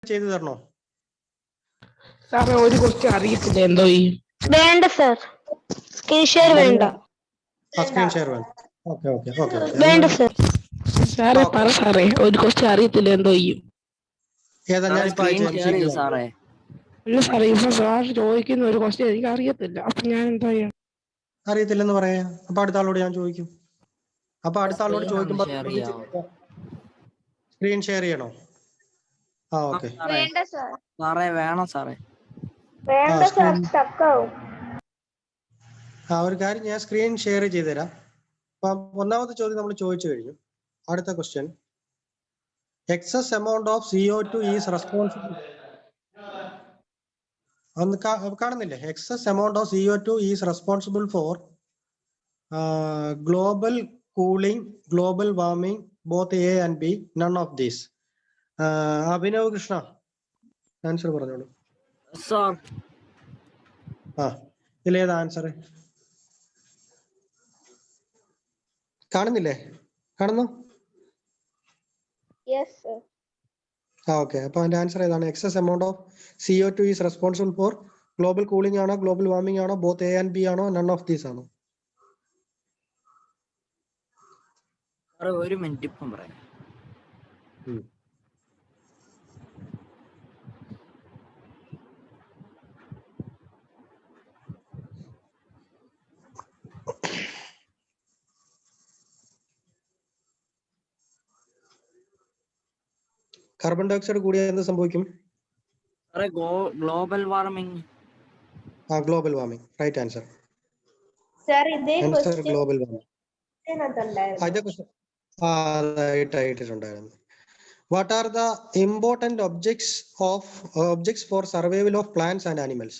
ചെയ്തു തരണോ? സാറേ ഒരു ക്വസ്റ്റ്യൻ അറിയത്തില്ല എന്തോ ഈ വേണ്ട സർ. സ്ക്രീൻ ഷെയർ വേണ്ട. സ്ക്രീൻ ഷെയർ വേണ്ട. Okay okay okay okay. വേണ്ട സർ. സാറേ പറ സാറേ ഒരു ക്വസ്റ്റ്യൻ അറിയത്തില്ല എന്തോ ചെയ്യും? ഏതാ ഞാനിപ്പോ അയച്ചു സാറേ? ഇല്ല സാറേ ഇപ്പൊ സാർ ചോദിക്കുന്ന ഒരു ക്വസ്റ്റ്യൻ എനിക്ക് അറിയത്തില്ല. അപ്പൊ ഞാൻ എന്താ ചെയ്യാം? അറിയത്തില്ലെന്ന് പറയാ. അപ്പൊ അടുത്ത ആളോട് ഞാൻ ചോദിക്കും. അപ്പൊ അടുത്ത ആളോട് ചോദിക്കുമ്പോ സ്ക്രീൻ ഷെയർ ചെയ്യണോ? ആ ഓക്കെ. വേണ്ട സർ. സാറേ വേണം സാറേ. വേണ്ട സർ, സ്റ്റക്കാവും. ഒരു കാര്യം ഞാൻ സ്ക്രീൻ ഷെയർ ചെയ്തുതരാം. അപ്പൊ ഒന്നാമത്തെ ചോദ്യം നമ്മൾ ചോദിച്ചു കഴിഞ്ഞു. അടുത്ത question, excess amount of CO2 is responsible. കാണുന്നില്ലേ? Excess amount of CO2 is responsible for global cooling, global warming, both A and B, none of these. Abhinav Krishna answer പറഞ്ഞോളൂ. ഇതിലേതാ ആൻസർ? കാണുന്നില്ലേ? കാണുന്നു? ഓക്കെ. അപ്പൊ അതിന്റെ ആൻസർ ഏതാണ്? Excess amount of CO2 is responsible for global cooling ആണോ, global warming ആണോ, both A and B ആണോ, നൺ ഓഫ് ദീസ് ആണോ? ഒരു മിനിറ്റ് ഇപ്പം പറയാം. കാർബൺ ഡൈ ഓക്സൈഡ് കൂടിയാൽ എന്ത് സംഭവിക്കും? Global warming. Global warming. Right answer. Sir global warming. ആയിട്ടുണ്ടായിരുന്നു. What are the important objects for survival of plants and animals?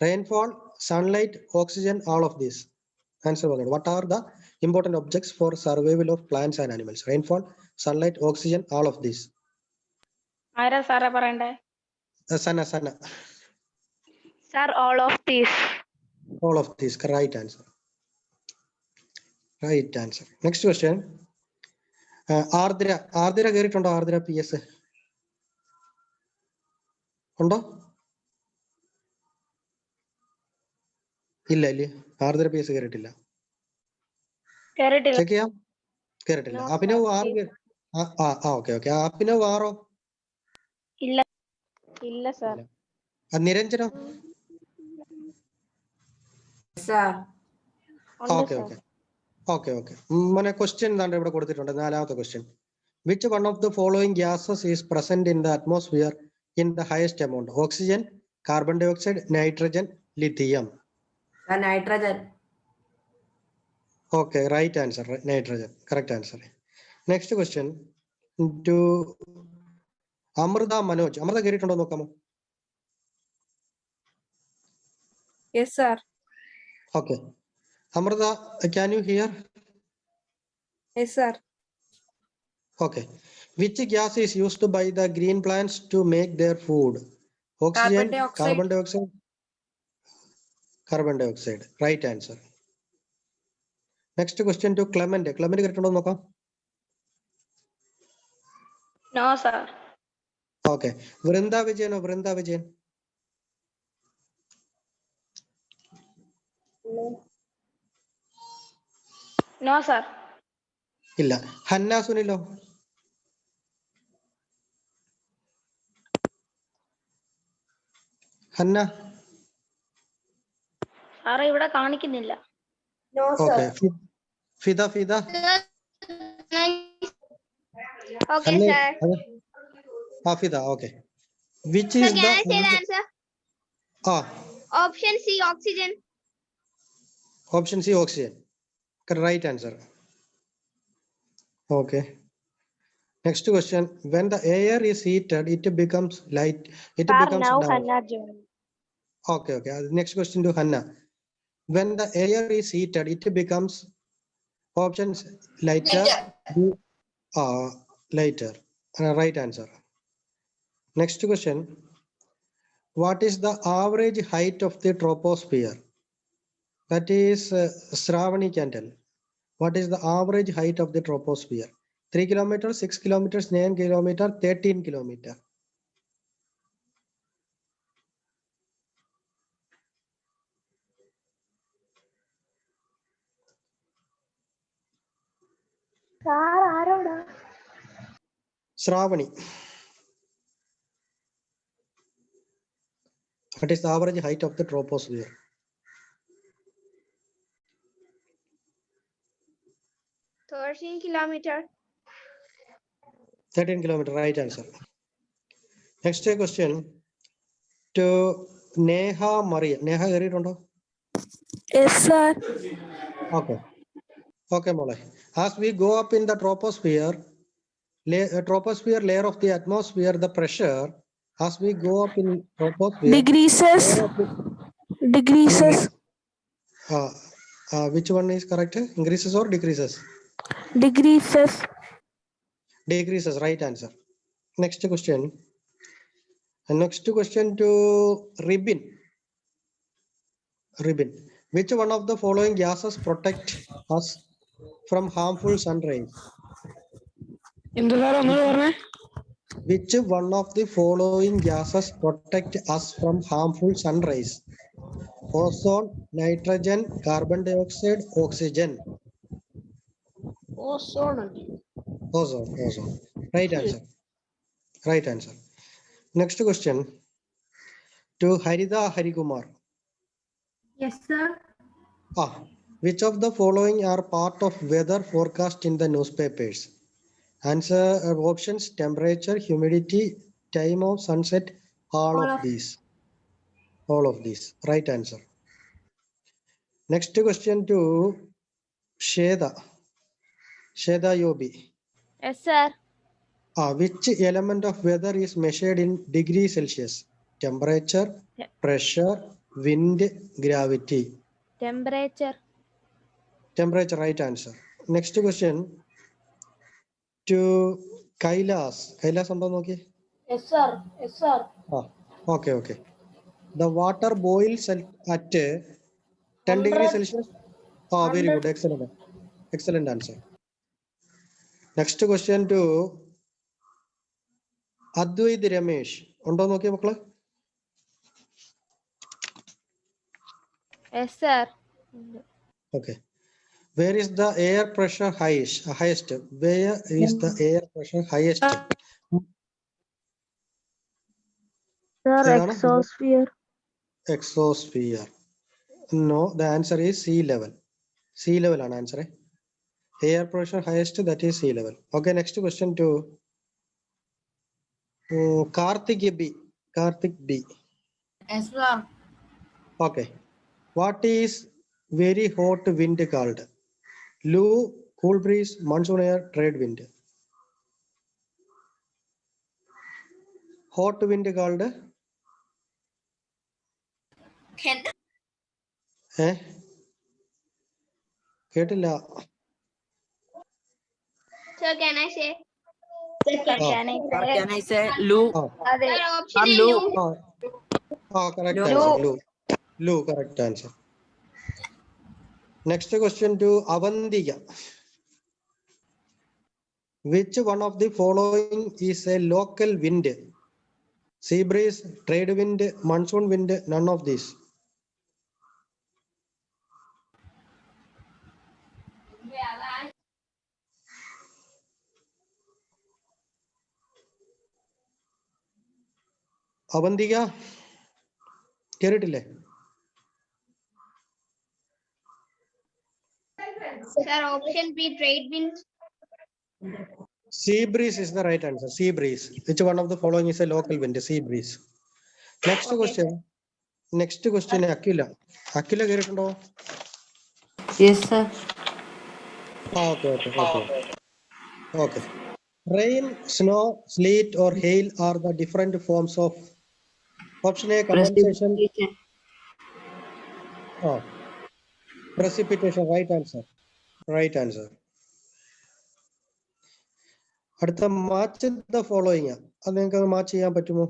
Rainfall, sunlight, oxygen, all of these. Answer. What are the important objects for survival of plants and animals? Rainfall, sunlight, oxygen, all of these. ആരാ സാറേ പറയണ്ടേ? Sana. Sir, all of these. All of these. Right answer. Right answer. Next question. Ardra കേറിയിട്ടുണ്ടോ? Ardra PS ഉണ്ടോ? ഇല്ല അല്ലേ? ആർദ്ര PS കേറിയിട്ടില്ല. Check ചെയ്യാം. കേറിയിട്ടില്ല. അഭിനവ് ആറ്. Okay. Abhinav ആറോ? ഇല്ല സർ. നിരഞ്ജനോ? ഓക്കെ. മോനെ ക്വസ്റ്റ്യൻ എന്താണ് ഇവിടെ കൊടുത്തിട്ടുണ്ട്? നാലാമത്തെ question. Which one of the following gases is present in the atmosphere in the highest amount? Oxygen, carbon dioxide, nitrogen, lithium. Nitrogen. Okay, right answer. Nitrogen. Correct answer. Next question to Amrita Manoj. Amrita കേറിയിട്ടുണ്ടോ നോക്കാമോ? Yes sir. Okay. Amrita, can you hear? Yes sir. Okay. Which gas is used by the green plants to make their food? Oxygen, carbon dioxide. Carbon dioxide. Right answer. Next question to Clement. Clement കേറിയിട്ടുണ്ടോ നോക്കാം. No sir. Okay. Vrinda Vijayan. No sir. ഇല്ല. Hannah സുനിലോ? Hannah. സാറേ ഇവിടെ കാണിക്കുന്നില്ല. Okay. Fida. Okay sir. Fida. Okay. Which is Can I say the answer? Option C, oxygen. Option C, oxygen. Right answer. Okay. Next question. When the air is heated, it becomes light. It becomes now down. Hannah joined. Okay. Next question to Hannah. When the air is heated, it becomes options lighter. Lighter. Right answer. Next question. What is the average height of the troposphere? That is Shravani can tell. What is the average height of the troposphere? 3 kilometers, 6 kilometers, 9 kilometers, 13 kilometers. Shravani. What is the average height of the troposphere? 13 kilometer. 13 kilometer, right answer. Next question to Neha Maria. Neha, Yes, sir. okay. Okay, Molay. As we go up in the troposphere, troposphere layer of the atmosphere, the pressure, as we go up in troposphere, Decreases. layer of the- Decreases. which one is correct? Increases or decreases? Decreases. Decreases, right answer. Next question. Next question to Ribbon. Ribbon. Which one of the following gases protect us from harmful sun rays? എന്ത് sir ഒന്നുകൂടെ പറഞ്ഞേ? Which one of the following gases protect us from harmful sun rays? Ozone, nitrogen, carbon dioxide, oxygen. Ozone. Right answer. Right answer. Next question to Harida Harikumar. Yes, sir. Which of the following are part of weather forecast in the newspapers? Answer options: temperature, humidity, time of sunset, all of these. All of these. Right answer. Next question to Sheda. Sheda Yobi. Yes, sir. Which element of weather is measured in degrees Celsius? Temperature, pressure, wind, gravity. Temperature. Temperature, right answer. Next question to Kailas. Kailas, okay? Yes, sir. Yes, sir. Okay, okay. The water boils at 10 degrees Celsius. Very good. Excellent. Excellent answer. Next question to Advaith Ramesh. Okay, Makla? Yes, sir. Okay. Where is the air pressure highest? Where is the air pressure highest? Sir, Edana? exosphere. Exosphere. No, the answer is sea level. Sea level an answer. Air pressure highest, that is sea level. Okay, next question to Karthik B. Karthik B. Yes, sir. Okay. What is very hot wind called? Lu, cool breeze, monsoon air, trade wind. Hot wind called? കേട്ടില്ല. Sir, can I say? Can I say Lou? Sir, option A, Lou. Lou. Correct Lu. answer. Lu, correct answer. Next question to Avantika. Which one of the following is a local wind? Sea breeze, trade wind, monsoon wind, none of these. Avantika, കേട്ടിട്ടില്ലേ? Sir, option B, trade wind. Sea breeze is the right answer. Sea breeze. Which one of the following is a local wind? Sea breeze. Next question. Next question, Akila. Akila കേട്ടിട്ടുണ്ടോ? Yes, sir. Okay. Rain, snow, sleet, or hail are the different forms of option A, condensation. Precipitation, right answer. Right answer. അടുത്ത match the following. അത് നിങ്ങൾക്ക് match ചെയ്യാൻ പറ്റുമോ?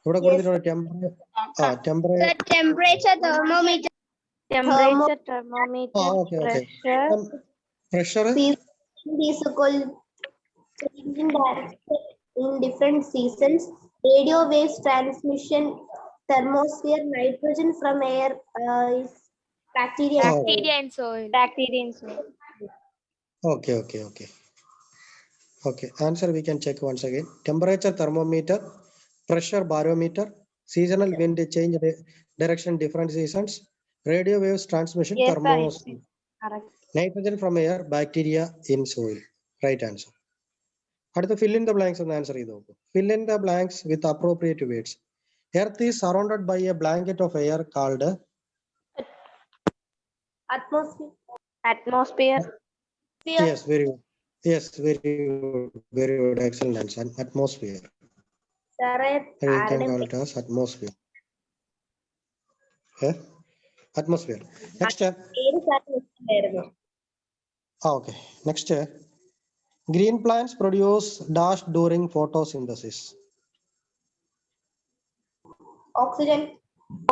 ഇവിടെ കൊടുത്തിട്ടുണ്ട് temperature. Sir, temperature, thermometer. Temperature, thermometer, Okay. pressure, Pressure. is equal in different seasons. Radio waves transmission, thermosphere, nitrogen from air is bacteria. Bacteria and soil. Bacteria and soil. Okay. Answer we can check once again. Temperature thermometer, pressure barometer, seasonal wind change direction different seasons, radio waves transmission, Yes, sir, thermosphere. correct. Nitrogen from air, bacteria in soil. Right answer. അടുത്ത fill in the blanks ഒന്ന് answer ചെയ്ത് നോക്കൂ. Fill in the blanks with appropriate words. Earth is surrounded by a blanket of air called Atmosphere. Atmosphere. yes, very good. Yes, very good. Excellent answer. Atmosphere. Sir, We can call it as atmosphere. Atmosphere. Next. Okay. Next. Green plants produce dash during photosynthesis. Oxygen.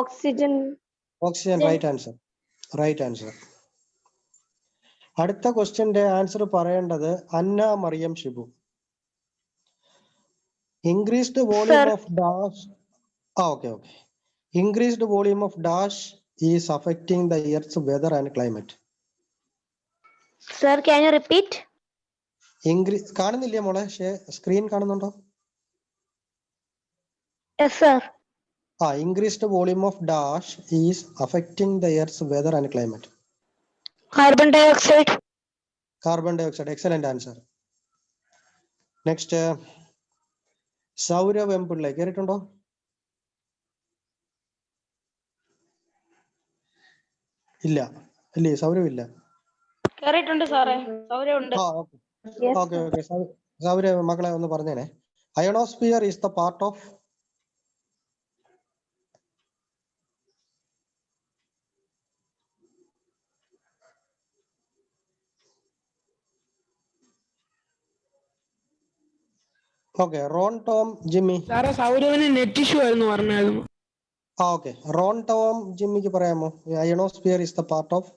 Oxygen. Oxygen. Right answer. Right answer. അടുത്ത ക്വസ്റ്റ്യന്റെ answer പറയേണ്ടത് അന്ന Mariyam Shibu. Increased volume of dash. Okay. Increased volume of dash is affecting the Earth's weather and climate. Sir, can you repeat? കാണുന്നില്ലേ മോളെ? Screen കാണുന്നുണ്ടോ? Yes, sir. Increased volume of dash is affecting the Earth's weather and climate. Carbon dioxide. Carbon dioxide. Excellent answer. Next. Saurav M Pillai കേറിട്ടുണ്ടോ? ഇല്ലേ സൗരവ് ഇല്ല. കേറിയിട്ടുണ്ട് സാറേ, സൗരവുണ്ട്. Okay Saurav മക്കളെ ഒന്ന് പറഞ്ഞേനെ. Ionosphere is the part of okay Ron Tom Jimmy. സാറേ സൗരവിന് net issue ആയിരുന്നു പറഞ്ഞായിരുന്നു. ഓക്കെ റോൺ ടോം ജിമ്മിക്ക് പറയാമോ? Ionosphere is the part of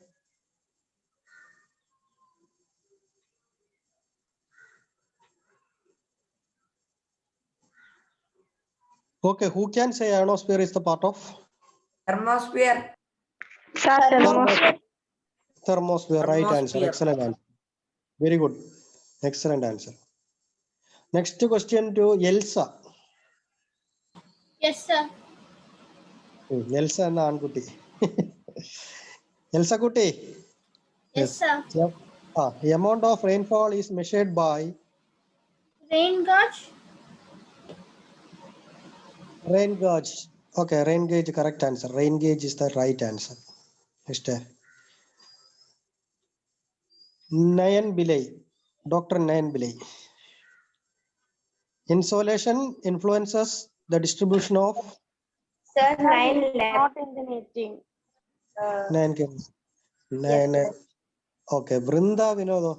Okay, who can say ionosphere is the part of? Thermosphere. Thermosphere, right answer. Excellent answer. Very good. Excellent answer. Next question to Elsa. Yes, sir. Elsa and Ankuti. Elsa Kuti. Yes, sir. The amount of rainfall is measured by Rain gauge. rain gauge. Okay, rain gauge correct answer. Rain gauge is the right answer. Next. Nayan Bilay. Dr. Nayan Bilay. Insolation influences the distribution of Sir, 9 not in the meeting. 9. Okay, Brinda Vinodo.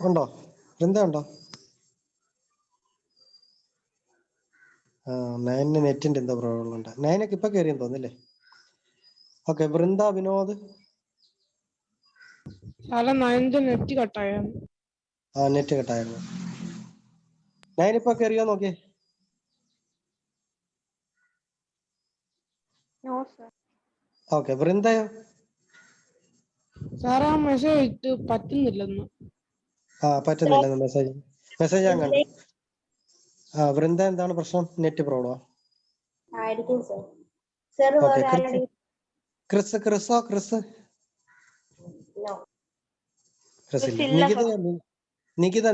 ഉണ്ടോ? Brinda ഉണ്ടോ? 9 നെറ്റിന്റെ എന്താ problem ഉണ്ട്? 9 ഇപ്പൊ കയറിയെന്ന് തോന്നില്ലേ? Okay Brinda Vinod. സാറേ 9 net കട്ടായിരുന്നു. Net കട്ടായിരുന്നു. 9 ഇപ്പൊ കയറിയോ നോക്കിയേ. No, sir. ഓക്കെ ബൃന്ദയോ? സാറേ ആ മെസ്സേജ് ഇട്ട് പറ്റുന്നില്ലെന്ന്. പറ്റുന്നില്ലെന്ന് മെസ്സേജ് ഞാൻ കണ്ടു. ബൃന്ദ എന്താണ് പ്രശ്നം? നെറ്റ് പ്രോബ്ലം ആയിരിക്കും sir. Sir Chris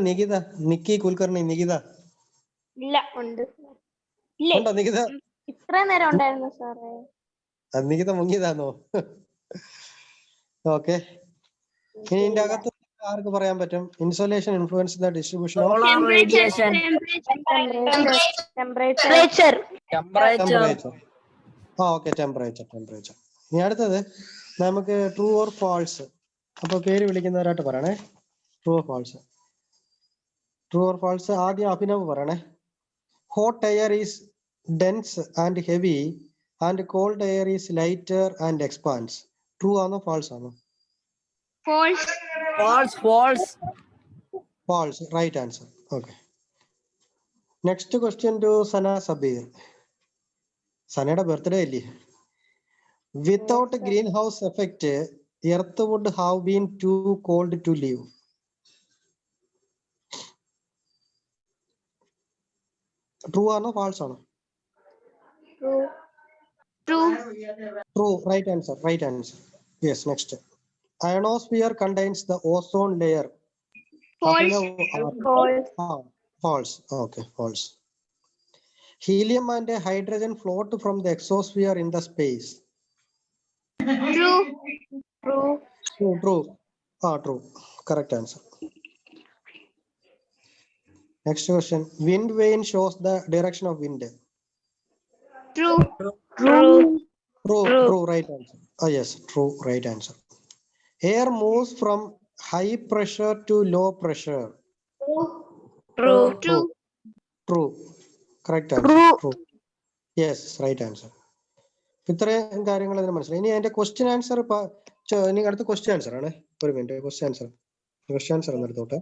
Nikita Nikki Kulkarni Nikita ഇല്ല ഉണ്ട് ഉണ്ടോ? നികിത ഇത്ര നേരം ഉണ്ടായിരുന്നു സാറേ. നികിത മുങ്ങിയതാണോ? ഓക്കെ ഇനി ഇതിന്റെ അകത്ത് ആർക്ക് പറയാൻ പറ്റും? Insolation influence the distribution of temperature. Okay temperature. ഇനി അടുത്തത് നമുക്ക് ട്രൂ ഓർ ഫാൾസ്. അപ്പൊ പേര് വിളിക്കുന്നവരായിട്ട് പറയണേ. True or false. ആദ്യം അഭിനവ് പറയണേ. Hot air is dense and heavy and cold air is lighter and expands. True ആണോ ഫാൾസ് ആണോ? False. Right answer. Okay. Next question to Sana Sabir. Sanada birthday illi. Without a greenhouse effect, Earth would have been too cold to live. True or no? False or no? True. True. Right answer. Right answer. Yes. Next. Ionosphere contains the ozone layer. False. False. False. Okay. False. Helium and hydrogen float from the exosphere in the space. True. True. True. True. True. Correct answer. Next question. Wind vane shows the direction of wind. True. True. True. Right answer. Yes. True. Right answer. Air moves from high pressure to low pressure. True. True. Correct answer. True. Yes. Right answer. ഇത്രയും കാര്യങ്ങൾ അതിന് മനസ്സിലായി. ഇനി അതിന്റെ question answer നിങ്ങൾ അടുത്ത question answer ആണ്. ഒരു മിനിറ്റ്. ക്വസ്റ്റ്യൻ ആൻസർ ഒന്ന് എടുത്തോട്ടെ.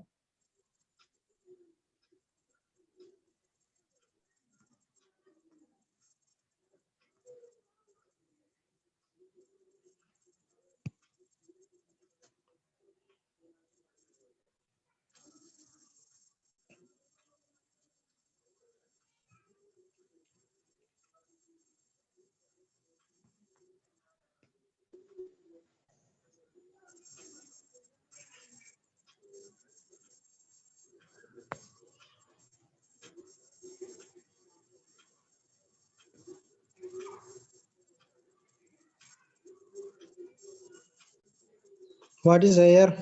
What is air?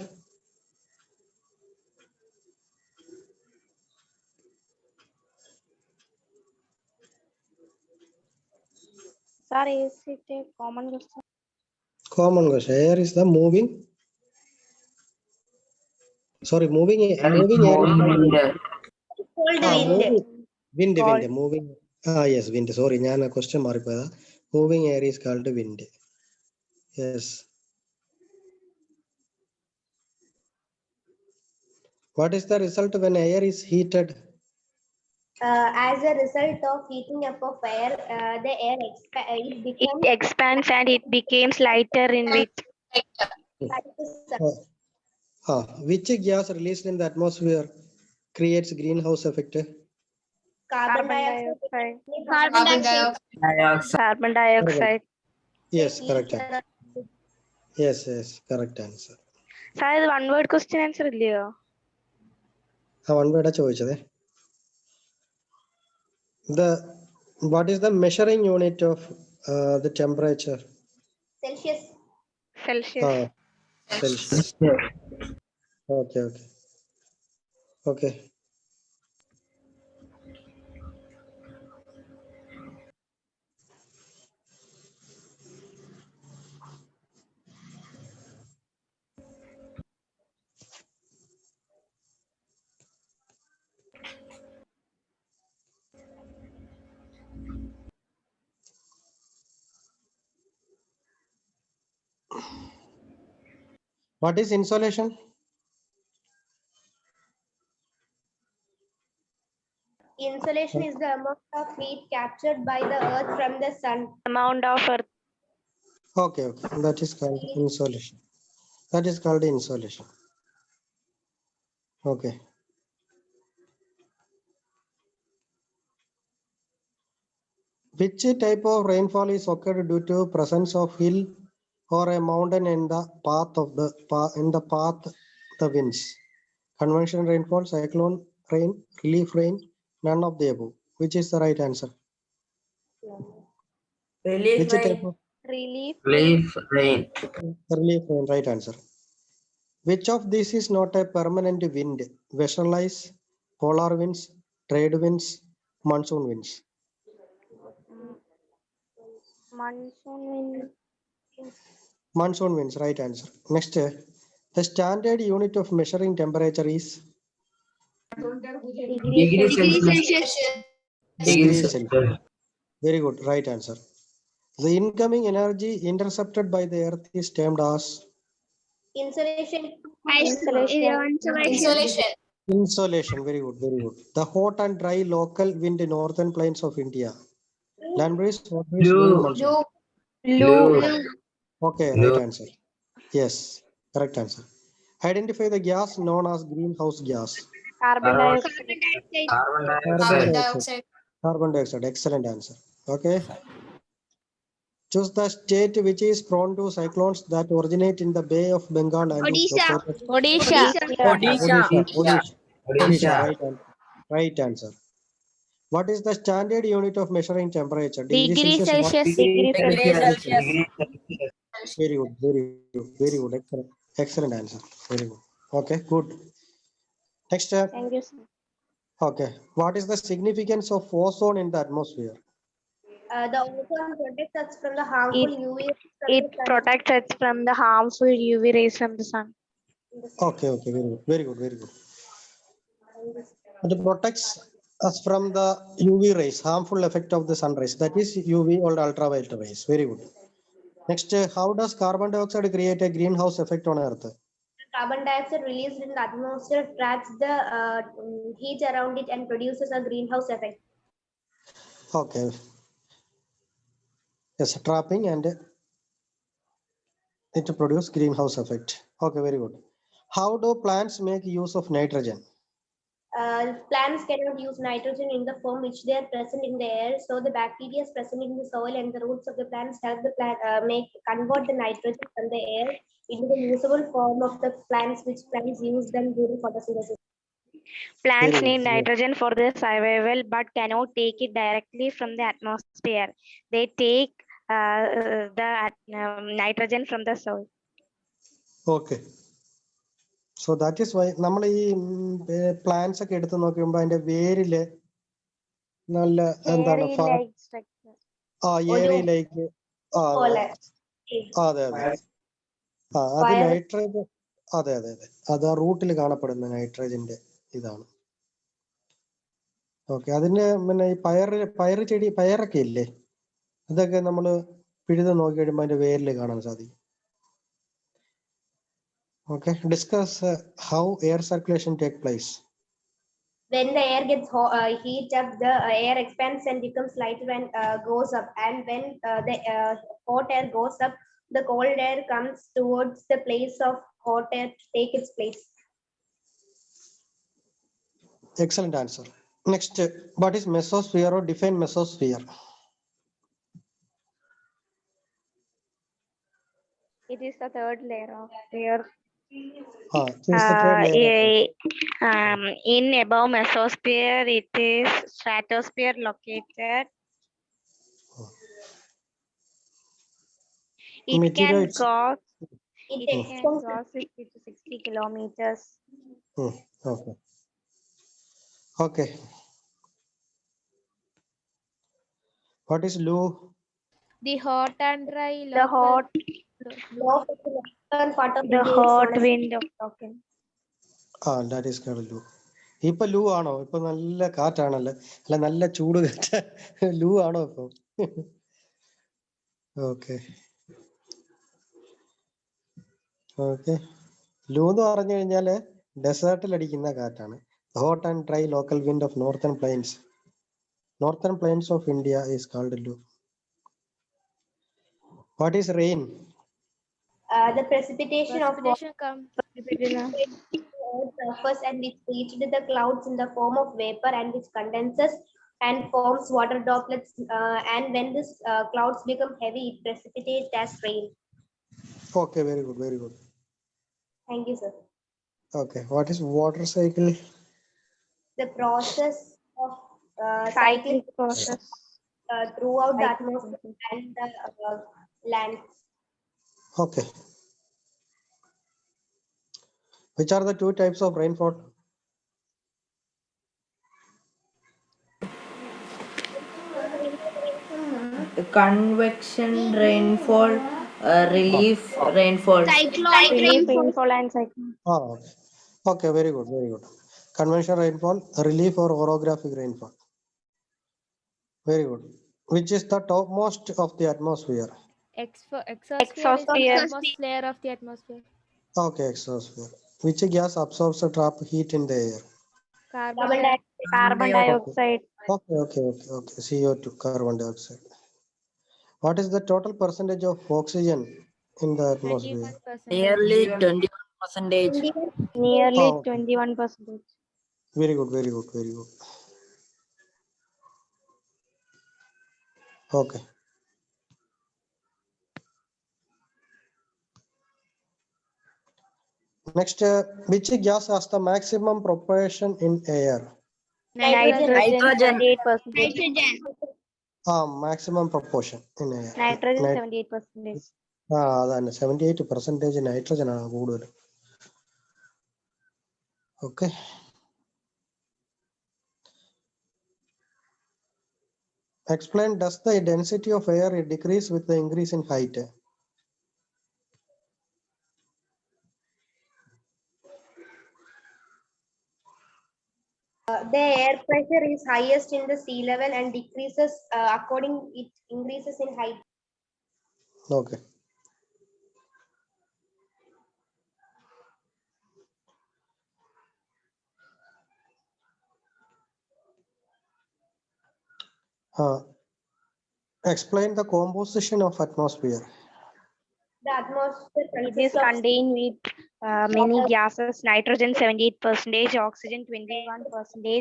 Sir, is it a common question? Common question. Air is the moving. Sorry, moving air. Moving air. Cold Wind. Moving. Yes, wind. Sorry, ഞാൻ question മാറിപ്പോയതാ. Moving air is called wind. Yes. What is the result when air is heated? As a result of heating up of air, the air It expands and it becomes lighter in weight. Which gas released in the atmosphere creates greenhouse effect? carbon dioxide. Carbon dioxide. Yes, correct. Yes, correct answer. Sir, ഇത് one word question answer ഇല്ലയോ? One word ചോദിച്ചതേ. What is the measuring unit of the temperature? Celsius. Celsius. Okay. What is insolation? Insolation is the amount of heat captured by the earth from the sun. Amount of earth. Okay. That is called insolation. Okay. Which type of rainfall is occurred due to presence of hill or a mountain in the path of the winds? Conventional rainfall, cyclone rain, relief rain, none of the above. Which is the right answer? Relief Which type of Relief. rain. relief rain? Right answer. Which of these is not a permanent wind? Westerly ice, polar winds, trade winds, monsoon winds. Monsoon winds, right answer. Next, the standard unit of measuring temperature is Degree Celsius. degree Celsius. Very good, right answer. The incoming energy intercepted by the earth is termed as Insolation. insolation. Very good. The hot and dry local wind in northern plains of India. Land breeze, hot breeze, wind, monsoon. Blue. Okay, Blue. right answer. Yes, correct answer. Identify the gas known as greenhouse gas. Carbon Carbon dioxide. carbon Carbon dioxide. dioxide. Carbon dioxide. Excellent answer. Okay. Choose the state which is prone to cyclones that originate in the Bay of Bengal and is Odisha. located. Odisha. Odisha. Odisha. Odisha. Right answer. Right answer. What is the standard unit of measuring temperature? Degree What? Celsius. Degree Degree Celsius. Celsius. Very good. Very good. Very good. Excellent. Excellent answer. Very good. Okay. Good. Next step. Thank you, sir. Okay. What is the significance of ozone in the atmosphere? The ozone protects us from the harmful UV rays from It the sun protects us from the harmful UV rays from the sun. in the sun. Okay. Okay. Very good. Very good. Very good. It protects us from the UV rays, harmful effect of the sun rays. That is UV or ultraviolet rays. Very good. Next, how does carbon dioxide create a greenhouse effect on Earth? Carbon dioxide released in the atmosphere traps the heat around it and produces a greenhouse effect. Okay. Yes, trapping and it produce greenhouse effect. Okay, very good. How do plants make use of nitrogen? Plants cannot use nitrogen in the form which they are present in the air, so the bacteria is present in the soil and the roots of the plants help the plant convert the nitrogen from the air into the usable form of the plants, which plants use them during photosynthesis. Plants Very need good. nitrogen for their survival but cannot take it directly from the atmosphere. They take nitrogen from the soil. Okay. So that is why നമ്മൾ ഈ plants ഒക്കെ എടുത്ത് നോക്കുമ്പോൾ അതിന്റെ വേരില് നല്ല എന്താണ് Hairy-like structure. ഏരിയയിലേക്ക് പോലെ. അതെ അതെ അത് Fire. നൈട്രജൻ അതെ അതെ അതെ അത് ആ റൂട്ടിൽ കാണപ്പെടുന്ന നൈട്രജന്റെ ഇതാണ്. ഓക്കെ അതിന് പിന്നെ ഈ പയറ് ചെടി പയറൊക്കെ ഇല്ലേ അതൊക്കെ നമ്മൾ പിഴുത് നോക്കി കഴിയുമ്പോൾ അതിന്റെ വേരിൽ കാണാൻ സാധിക്കും. Okay, discuss how air circulation take place. When the air gets heat up, the air expands and becomes lighter and goes up. And when the hot air goes up, the cold air comes towards the place of hot air to take its place. Excellent answer. Next, what is mesosphere or define mesosphere? It is the third layer of air. It's the third layer. In above mesosphere, it is stratosphere located. It can Meteoroids. cross. It It can extends cross 50 to 60 kilometers. Okay. Okay. What is Lu? The hot and dry The hot, low of the northern part of the India is hot known as wind of talking. That is called Lu. ഇപ്പൊ ലൂ ആണോ? ഇപ്പൊ നല്ല കാറ്റാണല്ലോ, അല്ല നല്ല ചൂട് കാറ്റ്. ലൂ ആണോ ഇപ്പൊ? Okay okay. ലൂ എന്ന് പറഞ്ഞു കഴിഞ്ഞാല് ഡെസേർട്ടിൽ അടിക്കുന്ന കാറ്റാണ്. Hot and dry local wind of northern planes. Northern plains of India is called Lu. What is rain? the precipitation of water Precipitation comes. Earth's surface and which reaches the clouds in the form of vapor and which condenses and forms water droplets. And when these clouds become heavy, it precipitates as rain. Okay, very good, very good. Thank you, sir. Okay, what is water cycle? The process of cycling Cyclic process. throughout the Cyclic atmosphere and the land. Okay. Which are the two types of rainfall? Convection rainfall, relief rainfall. Cyclonic Relief rainfall. rainfall and cyclone. Okay. Okay, very good, very good. Conventional rainfall, relief or orographic rainfall. Very good. Which is the topmost of the atmosphere? Exosphere is the Exosphere. topmost layer of the atmosphere. Okay, exosphere. Which gas absorbs or trap heat in the air? Carbon Carbon dioxide. Carbon dioxide. Okay, okay, okay, okay. CO2, carbon dioxide. What is the total percentage of oxygen in the atmosphere? 21%. Nearly 21%. Nearly Oh, okay. 21%. Very good, very good, very good. Okay. Next, which gas has the maximum proportion in air? Nitrogen Nitrogen. 78%. Maximum proportion in air. Nitrogen Nit- 78%. അതന്നെ 78% nitrogen ആണ് കൂടുതൽ. Okay. Explain, does the density of air decrease with the increase in height? The air pressure is highest in the sea level and decreases according it increases in height. Okay. Explain the composition of atmosphere. The atmosphere It is consists of contained with many gases: nitrogen 78%, oxygen 21%,